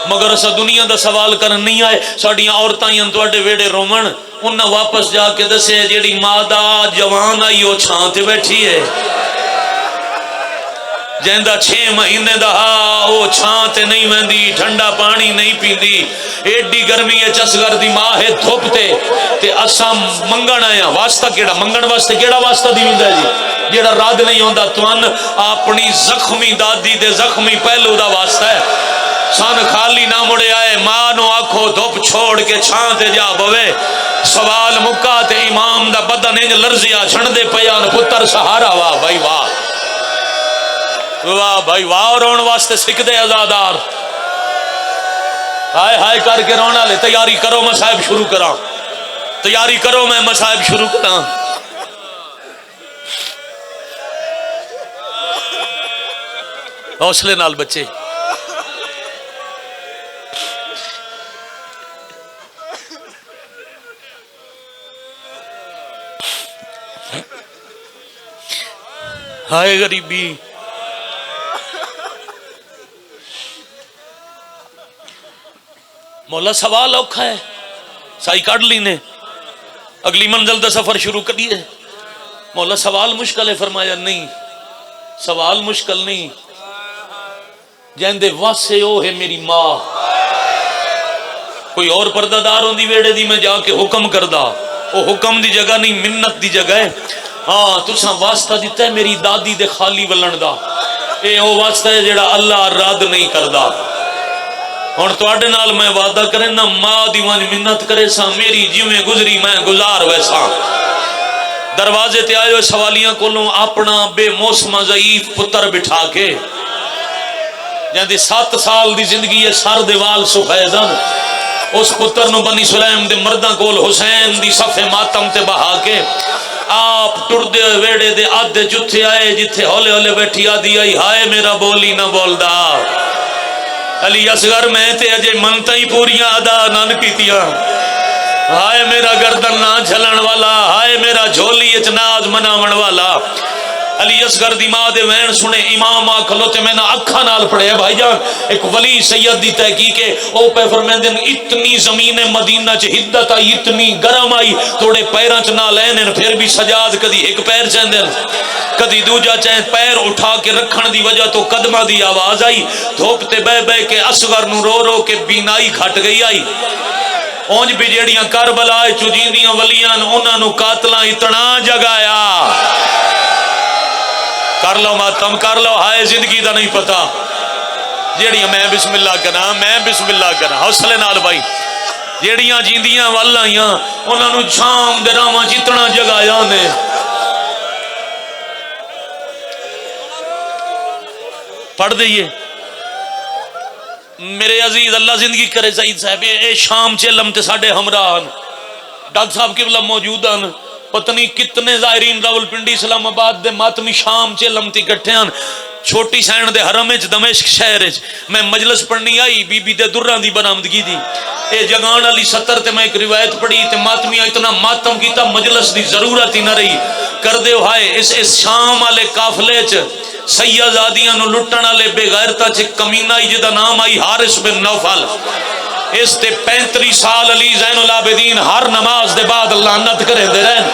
مگر اسا دنیا دا سوال کرن نہیں آئے. ساڈیاں عورتاں تواڈے ویڑے رومن، انہاں واپس جا کے دسے جیڑی مادہ جوان آئی وہ چھاں تے بیٹھی ہے، جہندہ 6 مہینے دا وہ چھاں تے نہیں ویندی، ٹھنڈا پانی نہیں پیندی. ایڈی گرمی ہے چسگر دی ماں ہے دھوپ تے اساں منگن آیا. واسطہ کیڑا منگن واسطے کیڑا واسطہ دی ویندا جی جیڑا راد نہیں ہوندا توان اپنی زخمی دادی دے زخمی پہلو دا واسطہ ہے. سن خالی نہ مڑے آئے، ماں نو آکھو دھوپ چھوڑ کے چھاں تے جا بوے. سوال مکا تے امام دا بدن انج لرزیا چھڑ دے پیان پتر سہارا. واہ بھائی واہ واہ بھائی واہ. رون واسطے سکھ دے ازادار، ہائے ہائے کر کے رونا لے. تیاری کرو میں صاحب شروع کراں، تیاری کرو میں مصائب شروع کراں. حوصلے نال بچے. ہائے غریبی، مولا سوال اوکھا ہے، سائی کڑ لی نے اگلی منزل دا سفر شروع کریے. مولا سوال مشکل ہے، فرمایا نہیں سوال مشکل نہیں، جہندے واسے او ہے میری ماں. کوئی اور پردہ دار ہوندی ویڑے دی میں جا کے حکم کردہ، وہ حکم دی جگہ نہیں منت دی جگہ ہے. ہاں تساں واسطہ دیتا ہے میری دادی دے خالی ولن دا، اے او واسطہ ہے جڑا اللہ رد نہیں کردہ. ہن تواڈے نال میں وعدہ کرے نہ ماں دی ونج منت کرے سا میری جویں گزری میں گزار ویسا. دروازے تے آئے ہوئے سوالیاں کولوں اپنا بے موسم ضعیف پتر بٹھا کے جاندی 7 سال دی زندگی ہے سر دے وال سفیدن اس پتر نو بنی سلیم دے مرداں کول حسین دی صف ماتم تے بہا کے آپ ٹردے ویڑے دے آدھے جتھے آئے جتھے ہولے ہولے بیٹھی آدھی آئی ہائے میرا بولی نہ بولدا علی اصغر میں تے اجے منتا ہی پوریاں ادا نہ کیتیاں ہائے میرا گردن نہ جھلن والا ہائے میرا جھولی اچ ناز مناون والا علی اصغر دی ماں دے وین سنے امام آکھلو تے میں نہ اکھا نال پڑھے بھائی جان ایک ولی سید دی تحقیق ہے او پہ فرمیندن اتنی زمین مدینہ چ حدت آئی اتنی گرم آئی توڑے پیراں چ نہ لینن پھر بھی سجاد کدی ایک پیر چندن کدی دوجا چاہیں پیر اٹھا کے رکھن دی وجہ تو قدمہ دی آواز آئی دھوپ تے بے بے کے اصغر نو رو رو کے بینائی گھٹ گئی آئی اونج بھی جیڑیاں کربلا چجیندیاں ولیاں انہاں نو قاتلاں اتنا جگایا کر لو ماتم کر لو ہائے زندگی دا نہیں پتا جیڑیاں میں بسم اللہ کرنا حوصلے نال بھائی جیڑیاں جیندیاں واللہیاں انہاں نو شام دے راواں جتنا جگایا نے پڑھ دئیے میرے عزیز اللہ زندگی کرے سعید صاحب اے شام چلم تے ساڑھے ہمراہن ڈاکٹر صاحب قبلہ موجودن پتنی کتنے ظاہرین راول پنڈی اسلام آباد دے ماتمی شام چلم تی کٹھے ہیں چھوٹی سین دے حرم وچ دمشق شہر وچ میں مجلس پڑھنی آئی بی بی دے دران دی برآمدگی دی اے جگان علی 70 تے میں ایک روایت پڑھی تے ماتمیاں اتنا ماتم کیتا مجلس دی ضرورت ہی نہ رہی کر دے ہائے اس شام والے قافلے چ سیادیاں نو لٹن والے بے غیرتا چ کمینہ جدا نام آئی حارث بن نوفل اس تے 35 سال علی زین العابدین ہر نماز دے بعد لعنت کرے دے رہن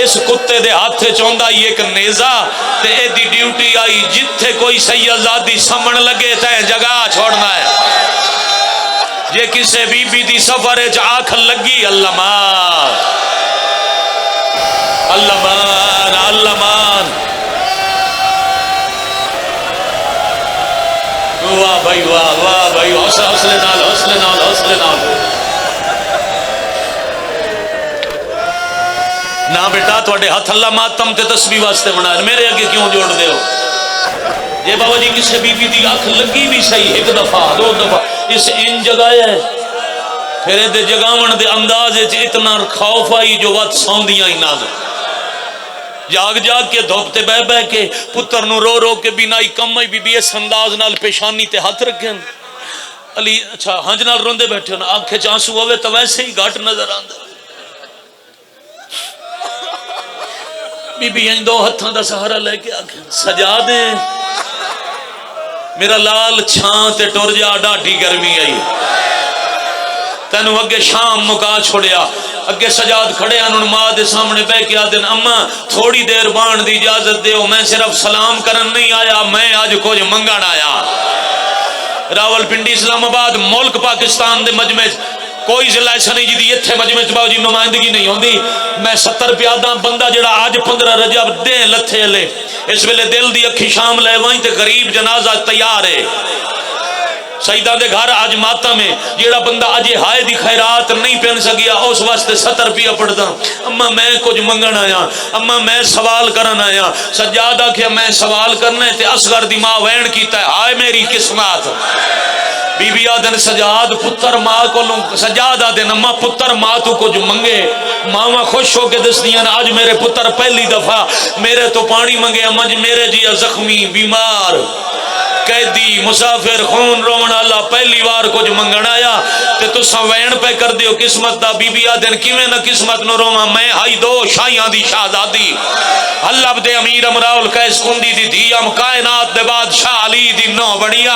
اس کتے دے ہاتھے چوندا ہی ایک نیزہ تے اے دی ڈیوٹی آئی جتھے کوئی سیادی سمن لگے تے جگہ چھوڑنا ہے جے کسے بی بی دی سفر چ آنکھ لگی اللہ مان اللہ مان اللہ مان واہ بھائی واہ بھائی حوصلے نال نہ بیٹا تواڈے ہاتھ اللہ ماتم تے تسبیح واسطے بنا میرے اگے کیوں جوڑ دے ہو جے بابا جی کسے بی بی دی اکھ لگی بھی صحیح ایک دفعہ 2 دفعہ اس ان جگایا ہے پھر دے جگاون دے انداز وچ اتنا خوف آئی جو وقت سوندیاں ہی نہ جاگ جاگ کے دھوپتے بہ بہ کے پتر نو رو رو کے بینائی کمائی بی بی اس انداز نال پیشانی تے ہاتھ رکھیں علی اچھا ہنج نال روندے بیٹھے ہونا آنکھیں چانسو ہوئے تو ویسے ہی گھٹ نظر آندا بی بی ان 2 ہتھاں دا سہارا لے کے آکھیں سجا دیں میرا لال چھان تے ٹر جا ڈاڈی گرمی آئی تینوں اگے شام مکا چھوڑیا اگے سجاد کھڑے ہیں انہوں ماں دے سامنے بے کے آدھن اما تھوڑی دیر بان دی اجازت دیو میں صرف سلام کرن نہیں آیا میں آج کچھ منگن آیا راول پنڈی اسلام آباد ملک پاکستان دے مجمع کوئی ضلع ایسا نہیں جی اتھے مجمع باو جی نمائندگی نہیں ہوندی میں 70 پیادہ بندہ جڑا آج 15 رجب دیں لتھے لے اس ویلے دل دی اکھی شام لے وہیں تے غریب جنازہ تیار ہے سیدہ دے گھر آج ماتا میں جیڑا بندہ آجے ہائے دی خیرات نہیں پہن سکیا اس واسطے 70 روپیہ پڑھتا اما میں کچھ منگن آیا اما میں سوال کرن آیا سجادہ کیا میں سوال کرنے تے اصغر دی ماں وین کیتا ہے ہائے میری قسمت بی بی آدھن سجاد پتر ماں کو سجاد آدھن اما پتر ماں تو کچھ منگے ماما خوش ہو کے دستیاں آج میرے پتر پہلی دفعہ میرے تو پانی منگے اما جی میرے جی زخمی بیمار قیدی مسافر خون رومن اللہ پہلی بار کچھ منگن آیا تے تو سوین پہ کر دیو قسمت دا بی بی آدھن کیویں نہ قسمت نو روما میں ہائی 2 شاہیاں دی شہزادی اللہ دے امیر امراؤل قیس کندی دی دھیام کائنات دے بادشاہ علی دی نو بڑیا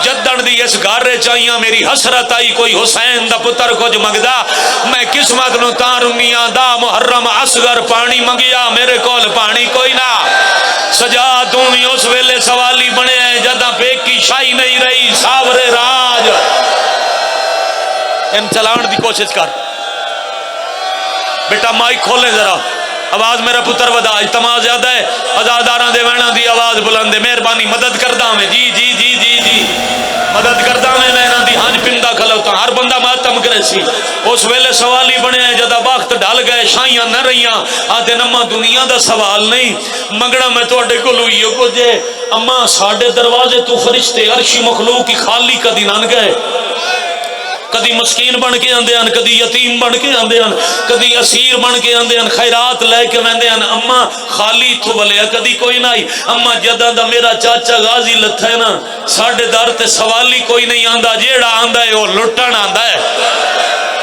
جدن دی اس گھر چاہیاں میری حسرت آئی کوئی حسین دا پتر کچھ مگدا میں قسمت نو تارنیاں دا محرم اصغر پانی منگیا میرے کول پانی کوئی نہ سجا توں بھی اس ویلے سوالی بنے ہیں جدہ پیک کی شاہی نہیں رہی ساور راج ان چلان دی کوشش کر بیٹا مائک کھولے ذرا آواز میرا پتر ودا اجتماع زیادہ ہے ازاداراں دے وینا دی آواز بلند ہے مہربانی مدد کردہ میں جی جی جی جی جی مدد کردا میں انہاں دی ہنج پندا کھلوتا ہر بندہ ماتم کرے سی اس ویلے سوال ہی بنے جدا وقت ڈل گئے شائیاں نہ رہیاں آتے نما دنیا دا سوال نہیں منگنا میں تواڈے کول ہوئی کو جے اما ساڈے دروازے تو فرشتے عرشی مخلوق کی خالی کدی نہ گئے کدی مسکین بن کے آندے ہیں کدی یتیم بن کے آندے ہیں کدی اسیر بن کے آندے ہیں خیرات لے کے ویندے ہیں اما خالی تو ولیا کدی کوئی نہیں اما جدا دا میرا چاچا غازی لتھا ہے نا ساڈے در تے سوالی کوئی نہیں آندا جیڑا آندا ہے وہ لٹن آندا ہے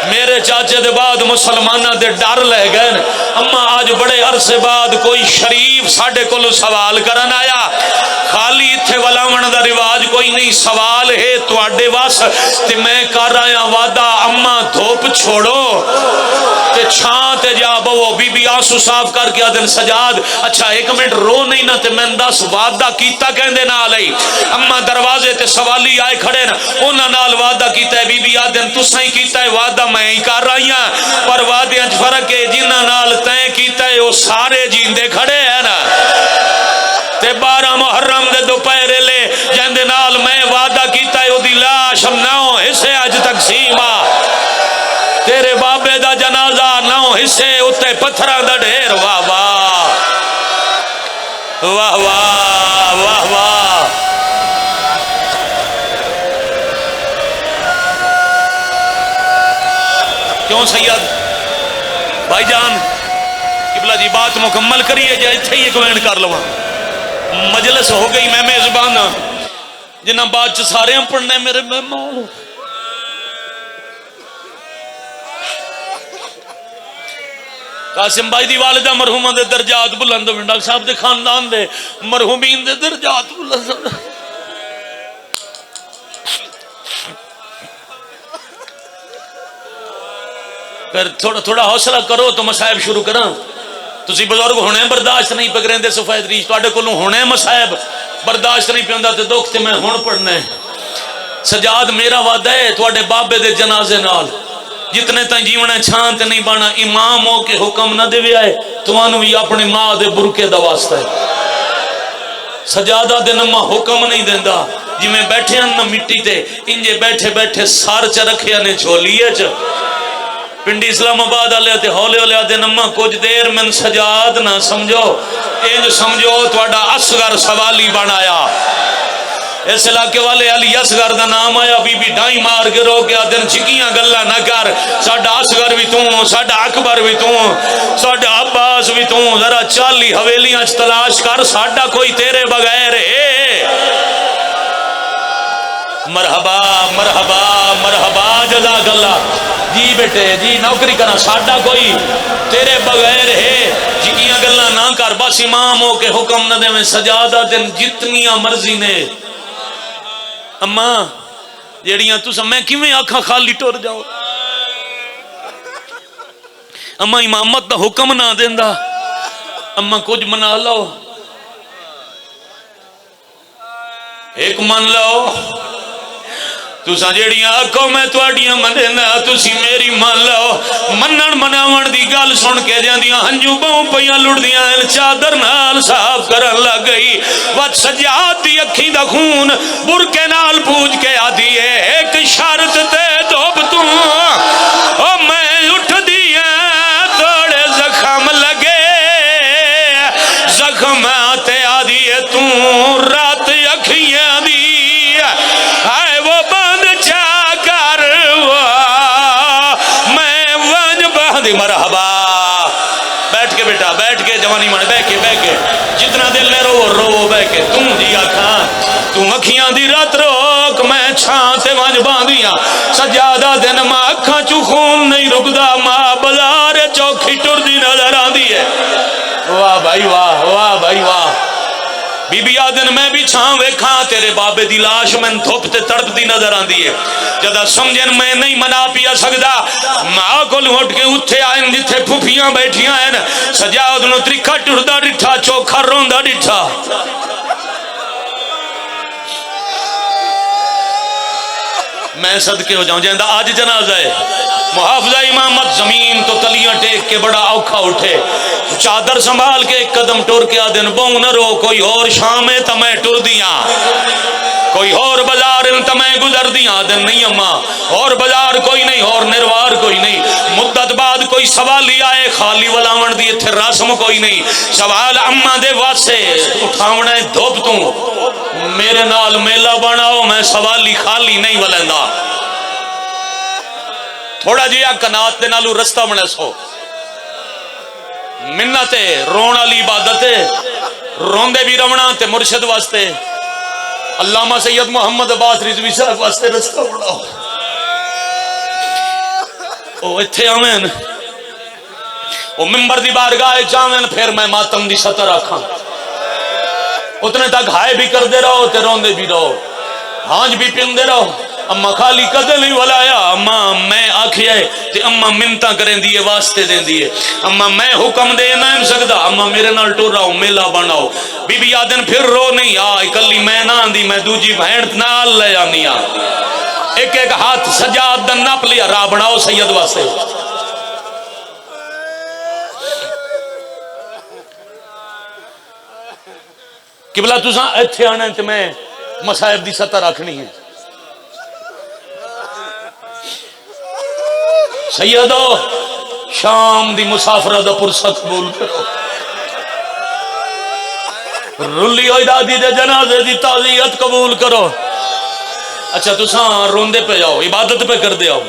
میرے چاچے دے بعد مسلمانہ دے ڈر لے گئے اما آج بڑے عرصے بعد کوئی شریف ساڈے کولو سوال کرن آیا خالی اتھے ولاون دا رواج کوئی نہیں سوال ہے تواڈے واس تے میں کر آیا وعدہ اما دھوپ چھوڑو تے چھاں تے جا بو بی بی آنسو صاف کر کے آدن سجاد اچھا ایک منٹ رو نہیں نہ تے میں دس وعدہ کیتا کہندے نہ آلئی اما دروازے تے سوالی آئے کھڑے نا انہاں نال وعدہ کیتا ہے بی بی آدن تساں ہی کیتا ہے وعدہ میں ہی کر رہی ہوں پر وعدے اچ فرق ہے جنہاں نال تیں کیتا ہے وہ سارے جیندے کھڑے ہیں نا تے 12 محرم دے دوپہرے لے جندے نال میں وعدہ کیتا ہے اودی لاش 9 حصے اج تقسیم آ تیرے بابے دا جنازہ 9 حصے اتے پتھراں دا ڈھیر واہ واہ واہ واہ واہ واہ کیوں سید بھائی جان قبلہ جی بات مکمل کریے جائے تھے یہ کوئنٹ کر لوا مجلس ہو گئی میں میزبان جنہ بات چ سارے ہم پڑھنے میرے مہمان قاسم بھائی دی والدہ مرحومہ دے درجات بلند ہوئے ڈاکٹر صاحب دے خاندان دے مرحومین دے درجات بلند ہوئے پھر تھوڑا حوصلہ کرو تو مصائب شروع کرنا تسی بزرگ ہونے برداشت نہیں پکریں دے سفید ریش تواڈے کولوں ہونے مصائب برداشت نہیں پیندا تے دکھ تے میں ہن پڑھنے سجاد میرا وعدہ ہے تواڈے بابے دے جنازے نال جتنے تائیں جیونا چھان تے نہیں بانا امام ہو کے حکم نہ دے آئے توانو بھی اپنی ماں دے برکے دا واسطہ ہے سجادہ دے نما حکم نہیں دیندا جی میں بیٹھے ہیں نا مٹی تے انجے بیٹھے بیٹھے سار چ رکھے نے جھولیے چ پنڈی اسلام آباد والے تے ہولے ہولے آدھے نما کچھ دیر من سجاد نہ سمجھو انج سمجھو تواڈا اصغر سوالی بنایا اس علاقے والے علی اصغر دا نام آیا بی بی ڈائی مار کے رو کے آدھن چکیاں گلہ نہ کر ساڈا اصغر بھی تو ساڈا اکبر بھی تو ساڈا عباس بھی تو ذرا 40 حویلیاں تلاش کر ساڈا کوئی تیرے بغیر ہے مرحبا مرحبا مرحبا جزاک اللہ جی بیٹے جی نوکری کرنا ساڈا کوئی تیرے بغیر ہے جکیاں گلہ نہ کر بس امام ہو کے حکم نہ دے میں سجادہ دن جتنیاں مرضی نے اما جیڑیاں تو میں کیویں آنکھاں خالی ٹر جاؤ اما امامت دا حکم نہ دیندا اما کچھ منا لو ایک من لو تساں جیڑیاں آکھو میں تواڈیاں مننا تسی میری مان لو منن مناون دی گل سن کے جاندیاں ہنجو بہوں پیاں لڑدیاں چادر نال صاف کرن لگ گئی وت سجاد دی اکھیں دا خون برکے نال پوج کے آدھی ہے ایک شرط تے دھوب تو او میں اٹھ دیا تھوڑے زخم لگے زخم تے آدھی ہے تو رات اکھیاں دی ہائے وہ مرحبا بیٹھ کے بیٹا بیٹھ کے جوانی من بہ کے جتنا دل نے رو رو بہ کے تم جی آکھاں تم اکھیاں دی رات روک میں چھان تے وانج باندیاں سجادہ دن ماں اکھاں چو خون نہیں رکدا ماں بازار چوکھی ٹر دی نظر آندی ہے واہ بھائی واہ بی بی آدن میں بھی چھاں ویکھاں تیرے بابے دی لاش میں دھوپ تے تڑپ دی نظر آندی ہے جدا سمجھن میں نہیں منا پیا سکدا ماں کو لوٹ کے اتھے آئیں جتھے پھوپیاں بیٹھیاں ہیں سجاد نو ترکھا ٹردا ڈٹھا چوکھا روندا ڈٹھا میں صدقے ہو جاؤں جہندہ آج جنازہ ہے محافظہ امامت زمین تو تلیاں ٹیک کے بڑا اوکھا اٹھے، چادر سنبھال کے ایک قدم ٹور کے آدن بوں نہ رو، کوئی اور شام ہے تمہیں ٹر دیاں، کوئی اور بازار تمہیں گزر دیاں دن نہیں اماں، اور بازار کوئی نہیں اور نروار کوئی نہیں، مدت بعد کوئی سوالی آئے خالی ولاون دی تھے رسم کوئی نہیں، سوال اماں دے واسے اٹھاونا ہے دھوپ توں میرے نال میلہ بناؤ، میں سوالی خالی نہیں ولیندا، تھوڑا جیا کنات دے نالو رستہ بنے سو، منتے رونا لی عبادت روندے بھی رونا تے مرشد واسطے علامہ سید محمد عباس رضوی صاحب واسطے رستہ بڑھاؤ، او اتھے آمین او ممبر دی بارگاہ جاوین پھر میں ماتم دی سطر آکھاں، اتنے تک ہائے بھی کر دے رہو تے روندے بھی رہو، ہانج بھی پندے رہو، اماں خالی قدر نہیں ولایا، اماں میں آکھیا ہے تے اماں منتاں کریں دیئے واسطے دیں دیئے، اماں میں حکم دے نہ سکدا، اماں میرے نال ٹور رہو میلہ بناؤ، بی بی آدن پھر رو نہیں آئے کلی میں نہ آندی میں دوجی بھینٹ نال لے آنی آ، ایک ایک ہاتھ سجاد دن ناپ لیا راہ بناؤ سید واسطے، قبلہ تساں ایتھے آنا ہے تے میں مصائب دی سطح رکھنی ہے، سیدو شام دی مسافرہ دا پرسہ قبول کرو، رلی ہوئی دادی دے جنازے دی تعزیت قبول کرو، اچھا تساں روندے پہ جاؤ عبادت پہ کر دے آؤ،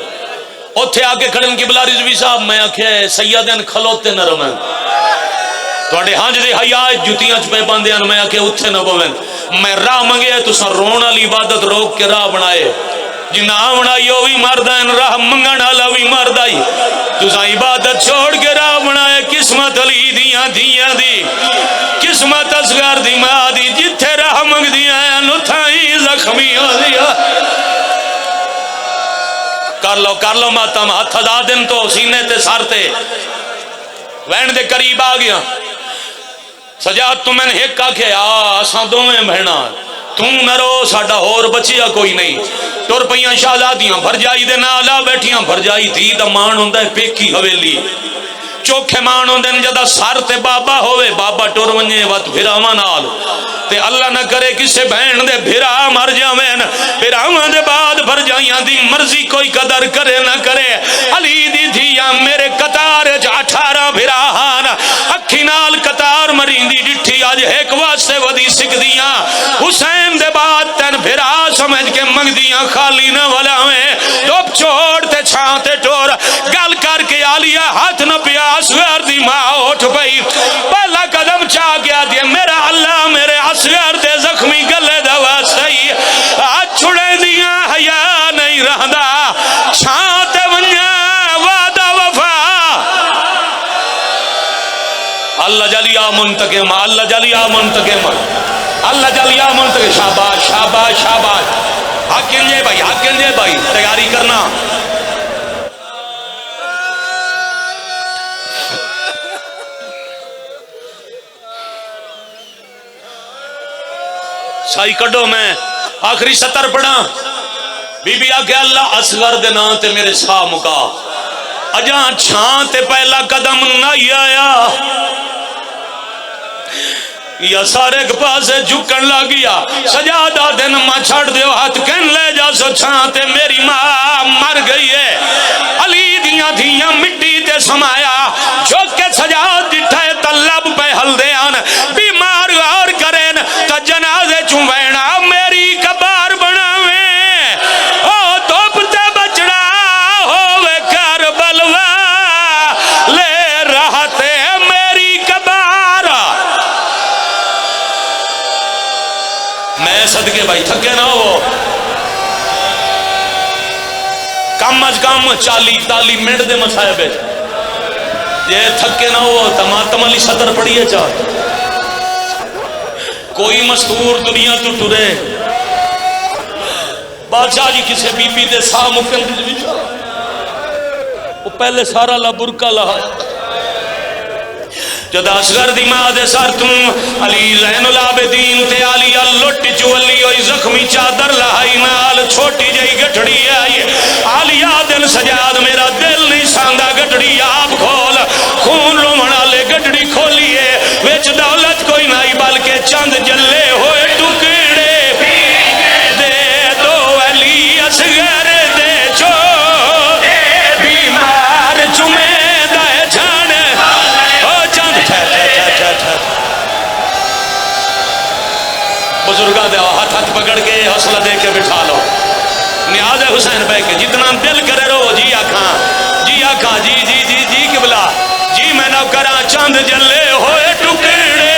اتھے آکے کھڑن قبلہ رضوی صاحب میں آکھے سیدین کھلوتے نہ رمین، توڑے ہانج دے حیاء جتیاں چپے باندے ہیں میں آکے اتھے نہ بوین، میں راہ منگے ہے تساں رونا لی عبادت روک کے راہ بنائے، جنہ آونا یو بھی مردائن راہ منگنا لوی مردائی، تساں عبادت چھوڑ کے راہ بنائے، قسمت علی دیاں دیاں دی، قسمت اصغر دی ماں دی، جتھے راہ منگ دیاں ہیں نتھائی زخمی ہو دیا، کر لو ماتم ہاتھ دا دن تو سینے تے سارتے وین دے قریب آ گیا، سجاد تو میں نے ایک کہا کہ آساں دوئیں بہنا توں نہ رو ساڑھا اور بچیا کوئی نہیں، ٹور پہیاں شہزادیاں بھرجائی دے نالا بیٹھیاں بھرجائی تھی دا مان ہوندہ ہے پیکی حویلی، چوکھے مان ہوندہ ہے جدہ سار تے بابا ہوئے بابا ٹور ونجے وقت بھراما نال تے اللہ نہ کرے کسے بہن دے بھرا مر جاوین، بھراما دے بعد بھرجائیاں دی مرضی کوئی قدر کرے نہ کرے، علی دی دھیاں میرے قطار 18 بھراہان اکھی نال قطار مرین دی ڈٹھی آج ایک واسطے ودی سکھ دیاں، حسین دے بعد تین بھرا سمجھ کے منگ دیاں خالی نہ والا میں ڈوب چھوڑتے چھانتے ٹور گل کر کے آلیا ہاتھ نہ پیاس غیر دی ماں اٹھ پئی، پہلا قدم چاہ گیا دیا میرا اللہ میرے اصغر دے زخمی گلے دوا سہی، آج چھڑے دیاں حیاء نہیں رہندا چھانتے ونیا وعدہ وفا، اللہ جلیا منتقم اللہ جلیا منتقم اللہ جلیا منتقم، شاباش شاباش شاباش، حقین جے بھائی تیاری کرنا، سائی کڈو میں آخری سطر پڑھا، بی بی آگے اللہ اصغر دے نا تے میرے سا مکا، اجاں چھان تے پہلا قدم نہیں آیا، یا سارے کے پاس جھکن لگیا، سجادہ دن ماں چھڑ دیو ہاتھ کہن لے جا سو چھان تے میری ماں مر گئی ہے، علی دیاں دیاں مٹی تے سمایا، جو کہ سجاد جٹھائے طلب پہ حل دیان، بیمار غور کریں تا جنازے چونوینا میری کبار بناویں، او دوپ تے بچڑا ہوئے کربلوا لے رہتے میری کبار، میں صدقے بھائی تھکے نہ ہو، کم از کم 40-40 منٹ دے مسائب ہے، یہ تھکے نہ ہو تماتم علی سطر پڑھئے چاہتے، کوئی مستور دنیا تو ٹرے، بادشاہ جی کسے بی بی دے سا مکن دے وچ وہ پہلے سارا لا برکا لہا، جدا اصغر دی ماں دے سر توں علی زین العابدین تے عالیہ لٹ چولی ہوئی زخمی چادر لہائی نال چھوٹی جئی گٹھڑی آئی عالیہ دل سجاد میرا دل نہیں ساندا گٹھڑی آپ کھول خون رومنا لے گٹھڑی کھولیے وچ دولت کوئی نہیں بلکہ چند جلے ہوئے ٹکڑے دے دو علی اصغر دے چھو بیمار چمے بزرگاں دے ہاتھ ہاتھ پکڑ کے حوصلہ دے کے بٹھا لو نیاز حسین بھائی کے جتنا دل کرے رو جی آکھاں جی جی جی جی قبلہ جی میں نہ کراں چند جلے ہوئے ٹکڑے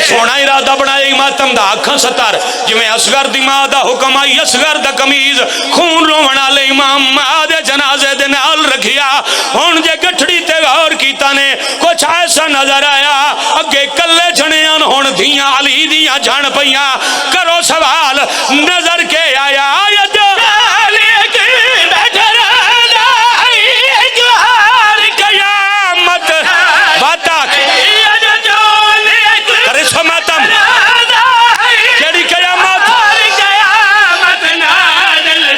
سونا ارادہ بنائی ماتم دا اکھاں ستر جی میں اصغر دی ماں دا حکم آئی اصغر دا کمیز خون رونا لے امام ماں دے جنازے دے نال رکھیا ہون جے گٹھڑی تے غور کیتا نے کچھ ایسا نظر آیا اگے کلے جھنیاں ہون دھیاں علی دیاں جھن پئیاں کرو سوال نظر کے آیا آیت علی کی بیٹھرانا ایک قیامت باتا ماتم کیڑی قیامت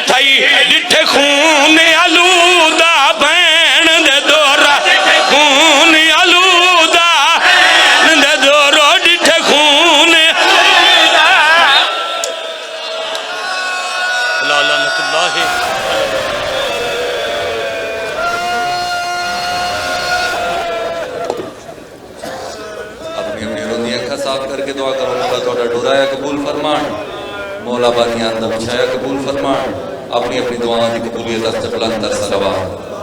تھائی ڈٹھے خون آلودہ بین دے دورا خون آلودہ دے دورو ڈٹھے خون لعنت اللہ صاف کر کے دعا کرو مولا توڑا ڈورایا قبول فرمان مولا باقیان دا بچھایا قبول فرمان اپنی اپنی دعاں کی قبولیت استقلال در سلوات